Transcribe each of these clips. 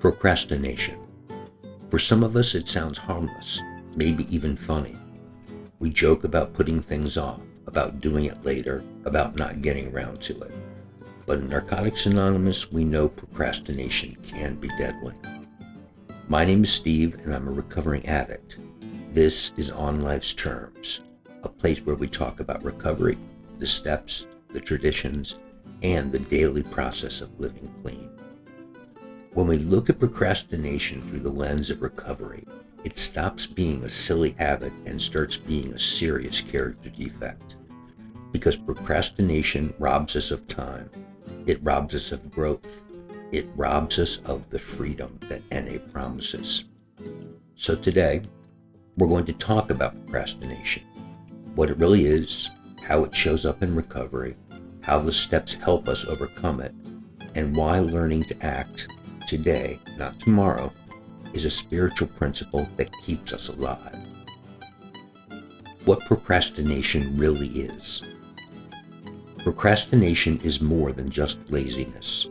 Procrastination. For some of us, it sounds harmless, maybe even funny. We joke about putting things off, about doing it later, about not getting around to it. But in Narcotics Anonymous, we know procrastination can be deadly. My name is Steve, and I'm a recovering addict. This is On Life's Terms, a place where we talk about recovery, the steps, the traditions, and the daily process of living clean. When we look at procrastination through the lens of recovery, it stops being a silly habit and starts being a serious character defect. Because procrastination robs us of time, it robs us of growth, it robs us of the freedom that NA promises. So today, we're going to talk about procrastination, what it really is, how it shows up in recovery, how the steps help us overcome it, and why learning to act today, not tomorrow, is a spiritual principle that keeps us alive. What procrastination really is. Procrastination is more than just laziness.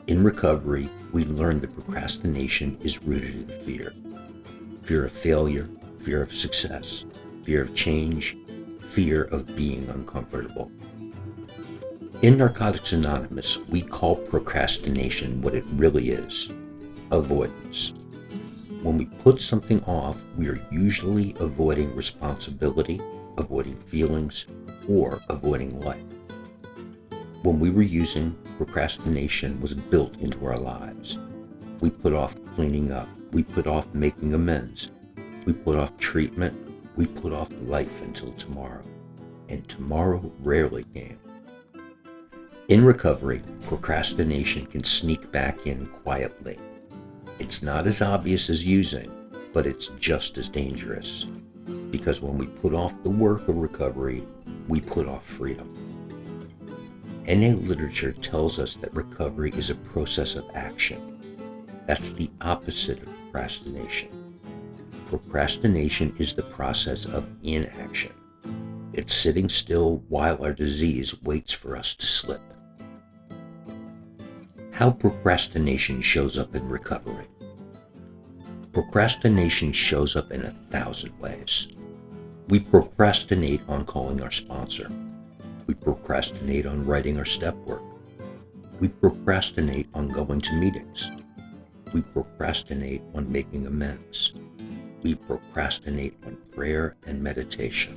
In recovery, we learn that procrastination is rooted in fear. Fear of failure, fear of success, fear of change, fear of being uncomfortable. In Narcotics Anonymous, we call procrastination what it really is: avoidance. When we put something off, we are usually avoiding responsibility, avoiding feelings, or avoiding life. When we were using, procrastination was built into our lives. We put off cleaning up, we put off making amends, we put off treatment, we put off life until tomorrow, and tomorrow rarely came. In recovery, procrastination can sneak back in quietly. It's not as obvious as using, but it's just as dangerous. Because when we put off the work of recovery, we put off freedom. NA literature tells us that recovery is a process of action. That's the opposite of procrastination. Procrastination is the process of inaction. It's sitting still while our disease waits for us to slip. How procrastination shows up in recovery. Procrastination shows up in 1,000 ways. We procrastinate on calling our sponsor. We procrastinate on writing our step work. We procrastinate on going to meetings. We procrastinate on making amends. We procrastinate on prayer and meditation.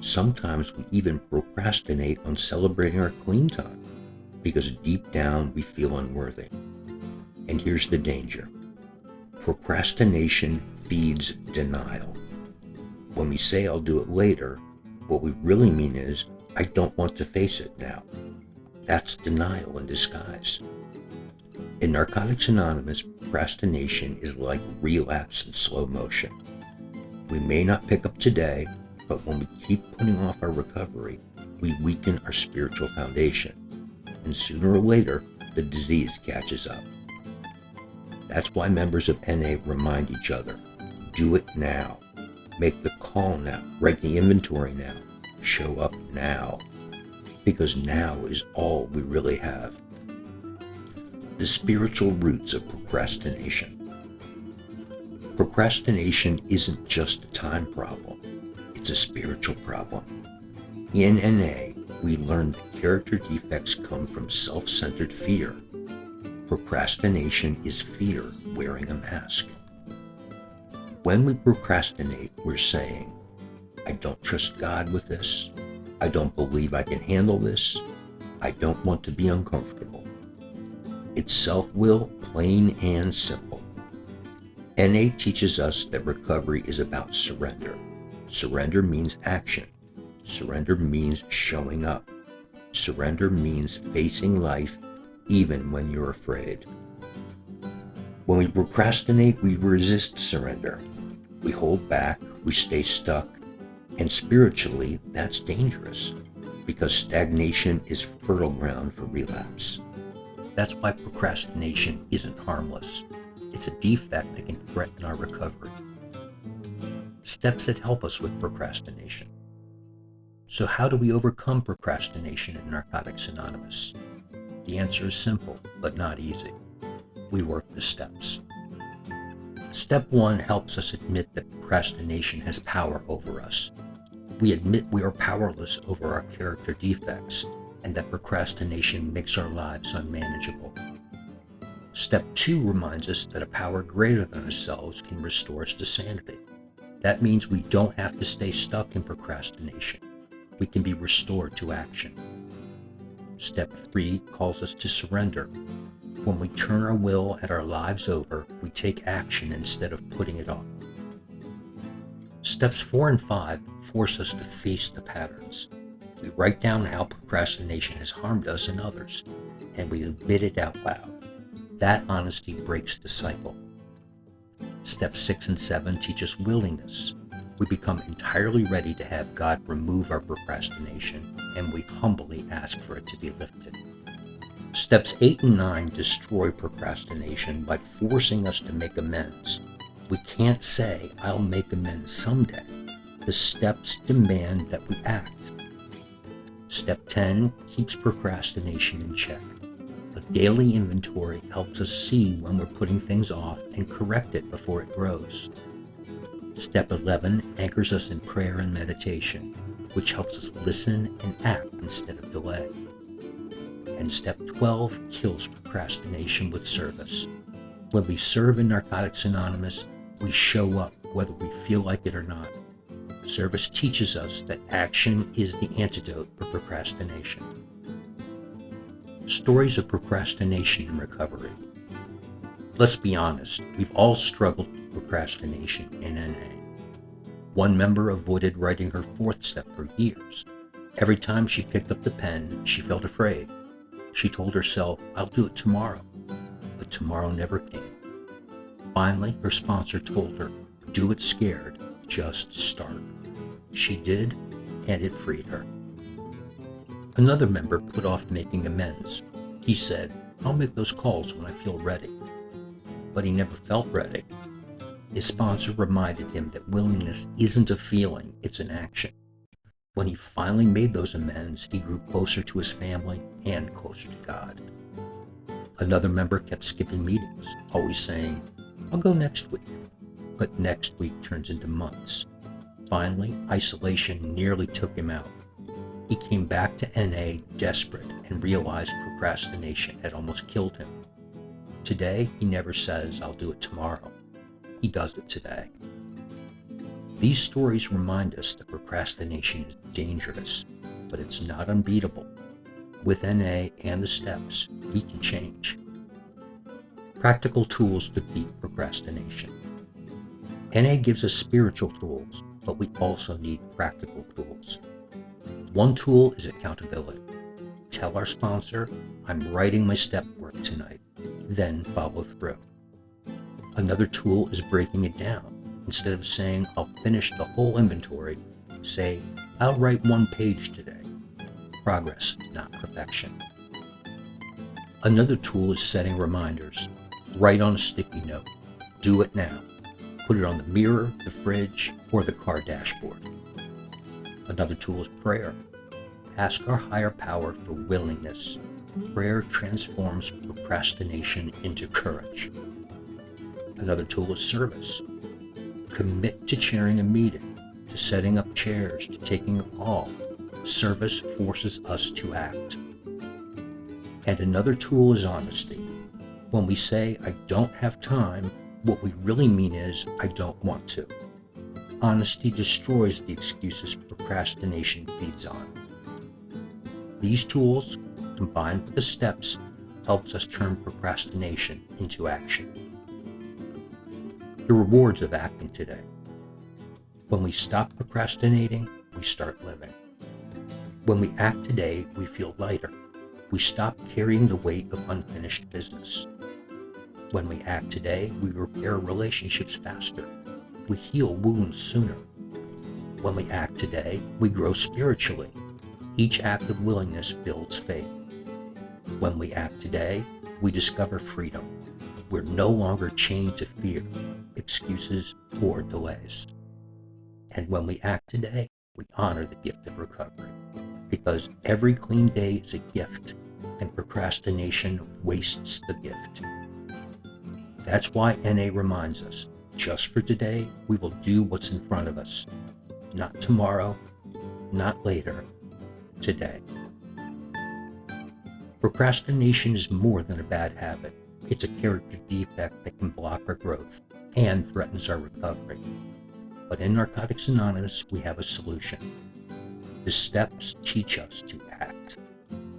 Sometimes we even procrastinate on celebrating our clean time because deep down we feel unworthy. And here's the danger. Procrastination feeds denial. When we say I'll do it later, what we really mean is I don't want to face it now. That's denial in disguise. In Narcotics Anonymous, procrastination is like relapse in slow motion. We may not pick up today, but when we keep putting off our recovery, we weaken our spiritual foundation, and sooner or later, the disease catches up. That's why members of NA remind each other, do it now. Make the call now, write the inventory now, show up now, because now is all we really have. The spiritual roots of procrastination. Procrastination isn't just a time problem. It's a spiritual problem. In NA, we learn that character defects come from self-centered fear. Procrastination is fear wearing a mask. When we procrastinate, we're saying, I don't trust God with this. I don't believe I can handle this. I don't want to be uncomfortable. It's self-will, plain and simple. NA teaches us that recovery is about surrender. Surrender means action. Surrender means showing up. Surrender means facing life even when you're afraid. When we procrastinate, we resist surrender. We hold back, we stay stuck, and spiritually, that's dangerous because stagnation is fertile ground for relapse. That's why procrastination isn't harmless. It's a defect that can threaten our recovery. Steps that help us with procrastination. So how do we overcome procrastination in Narcotics Anonymous? The answer is simple, but not easy. We work the steps. Step 1 helps us admit that procrastination has power over us. We admit we are powerless over our character defects and that procrastination makes our lives unmanageable. Step 2 reminds us that a power greater than ourselves can restore us to sanity. That means we don't have to stay stuck in procrastination. We can be restored to action. Step 3 calls us to surrender. When we turn our will and our lives over, we take action instead of putting it off. Steps 4 and 5 force us to face the patterns. We write down how procrastination has harmed us and others, and we admit it out loud. That honesty breaks the cycle. Steps 6 and 7 teach us willingness. We become entirely ready to have God remove our procrastination, and we humbly ask for it to be lifted. Steps 8 and 9 destroy procrastination by forcing us to make amends. We can't say, "I'll make amends someday." The steps demand that we act. Step 10 keeps procrastination in check. A daily inventory helps us see when we're putting things off and correct it before it grows. Step 11 anchors us in prayer and meditation, which helps us listen and act instead of delay. And Step 12 kills procrastination with service. When we serve in Narcotics Anonymous, we show up whether we feel like it or not. Service teaches us that action is the antidote for procrastination. Stories of procrastination and recovery. Let's be honest, we've all struggled with procrastination in NA. One member avoided writing her 4th step for years. Every time she picked up the pen, she felt afraid. She told herself, "I'll do it tomorrow," but tomorrow never came. Finally, her sponsor told her, "Do it scared, just start." She did, and it freed her. Another member put off making amends. He said, "I'll make those calls when I feel ready." But he never felt ready. His sponsor reminded him that willingness isn't a feeling, it's an action. When he finally made those amends, he grew closer to his family and closer to God. Another member kept skipping meetings, always saying, "I'll go next week." But next week turns into months. Finally, isolation nearly took him out. He came back to NA desperate and realized procrastination had almost killed him. Today, he never says, "I'll do it tomorrow." He does it today. These stories remind us that procrastination is dangerous, but it's not unbeatable. With NA and the steps, we can change. Practical tools to beat procrastination. NA gives us spiritual tools, but we also need practical tools. One tool is accountability. Tell our sponsor, "I'm writing my step work tonight," then follow through. Another tool is breaking it down. Instead of saying, "I'll finish the whole inventory," say, "I'll write 1 page today." Progress, not perfection. Another tool is setting reminders. Write on a sticky note. Do it now. Put it on the mirror, the fridge, or the car dashboard. Another tool is prayer. Ask our higher power for willingness. Prayer transforms procrastination into courage. Another tool is service. Commit to chairing a meeting, to setting up chairs, to taking a call. Service forces us to act. And another tool is honesty. When we say, "I don't have time," what we really mean is, "I don't want to." Honesty destroys the excuses procrastination feeds on. These tools, combined with the steps, helps us turn procrastination into action. The rewards of acting today. When we stop procrastinating, we start living. When we act today, we feel lighter. We stop carrying the weight of unfinished business. When we act today, we repair relationships faster. We heal wounds sooner. When we act today, we grow spiritually. Each act of willingness builds faith. When we act today, we discover freedom. We're no longer chained to fear, excuses, or delays. And when we act today, we honor the gift of recovery, because every clean day is a gift, and procrastination wastes the gift. That's why NA reminds us, just for today, we will do what's in front of us. Not tomorrow, not later, today. Procrastination is more than a bad habit. It's a character defect that can block our growth and threatens our recovery. But in Narcotics Anonymous, we have a solution. The steps teach us to act.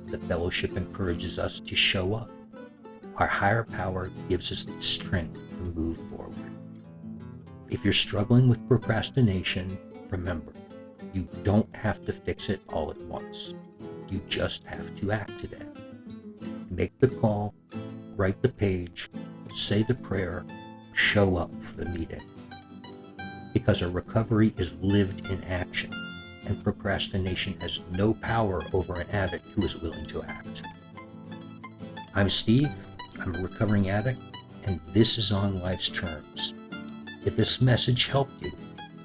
The fellowship encourages us to show up. Our higher power gives us the strength to move forward. If you're struggling with procrastination, remember, you don't have to fix it all at once. You just have to act today. Make the call, write the page, say the prayer, show up for the meeting. Because our recovery is lived in action, and procrastination has no power over an addict who is willing to act. I'm Steve, I'm a recovering addict, and this is On Life's Terms. If this message helped you,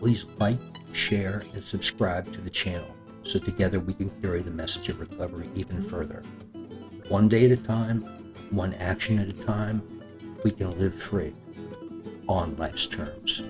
please like, share, and subscribe to the channel so together we can carry the message of recovery even further. One day at a time, one action at a time, we can live free on life's terms.